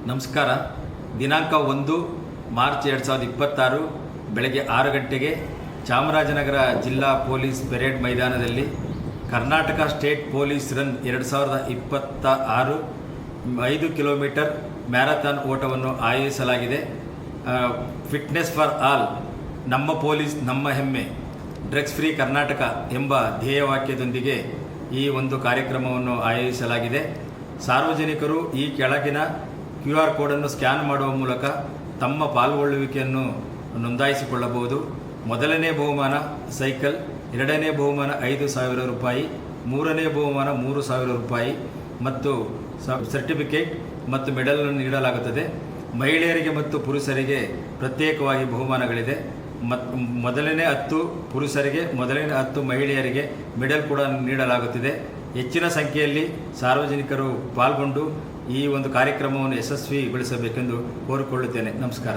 ನಮಸ್ಕಾರ. ದಿನಾಂಕ 1 ಮಾರ್ಚ್ 2026 ಬೆಳಗ್ಗೆ 6 ಗಂಟೆಗೆ ಚಾಮರಾಜನಗರ ಜಿಲ್ಲಾ ಪೊಲೀಸ್ ಪೆರೇಡ್ ಮೈದಾನದಲ್ಲಿ Karnataka state police run 2026 5 kilometre marathon ಓಟವನ್ನು ಆಯೋಜಿಸಲಾಗಿದೆ. ಫಿಟ್ನೆಸ್ ಫಾರ್ ಆಲ್, ನಮ್ಮ ಪೊಲೀಸ್ ನಮ್ಮ ಹೆಮ್ಮೆ, ಡ್ರಗ್ಸ್ ಫ್ರೀ ಕರ್ನಾಟಕ ಎಂಬ ಧ್ಯೇಯವಾಕ್ಯದೊಂದಿಗೆ ಈ ಒಂದು ಕಾರ್ಯಕ್ರಮವನ್ನು ಆಯೋಜಿಸಲಾಗಿದೆ. ಸಾರ್ವಜನಿಕರು ಈ ಕೆಳಗಿನ QR ಕೋಡನ್ನು ಸ್ಕ್ಯಾನ್ ಮಾಡುವ ಮೂಲಕ ತಮ್ಮ ಪಾಲ್ಗೊಳ್ಳುವಿಕೆಯನ್ನು ನೋಂದಾಯಿಸಿಕೊಳ್ಳಬಹುದು. ಮೊದಲನೇ ಬಹುಮಾನ ಸೈಕಲ್, ಎರಡನೇ ಬಹುಮಾನ 5,000 ರೂಪಾಯಿ, ಮೂರನೇ ಬಹುಮಾನ 3,000 ರೂಪಾಯಿ ಮತ್ತು ಸರ್ಟಿಫಿಕೇಟ್ ಮತ್ತು ಮೆಡಲನ್ನು ನೀಡಲಾಗುತ್ತದೆ. ಮಹಿಳೆಯರಿಗೆ ಮತ್ತು ಪುರುಷರಿಗೆ ಪ್ರತ್ಯೇಕವಾಗಿ ಬಹುಮಾನಗಳಿದೆ. ಮೊದಲನೇ 10 ಪುರುಷರಿಗೆ, ಮೊದಲನೇ 10 ಮಹಿಳೆಯರಿಗೆ ಮೆಡಲ್ ಕೂಡ ನೀಡಲಾಗುತ್ತಿದೆ. ಹೆಚ್ಚಿನ ಸಂಖ್ಯೆಯಲ್ಲಿ ಸಾರ್ವಜನಿಕರು ಪಾಲ್ಗೊಂಡು ಈ ಒಂದು ಕಾರ್ಯಕ್ರಮವನ್ನು ಯಶಸ್ವಿಗೊಳಿಸಬೇಕೆಂದು ಕೋರಿಕೊಳ್ಳುತ್ತೇನೆ. ನಮಸ್ಕಾರ.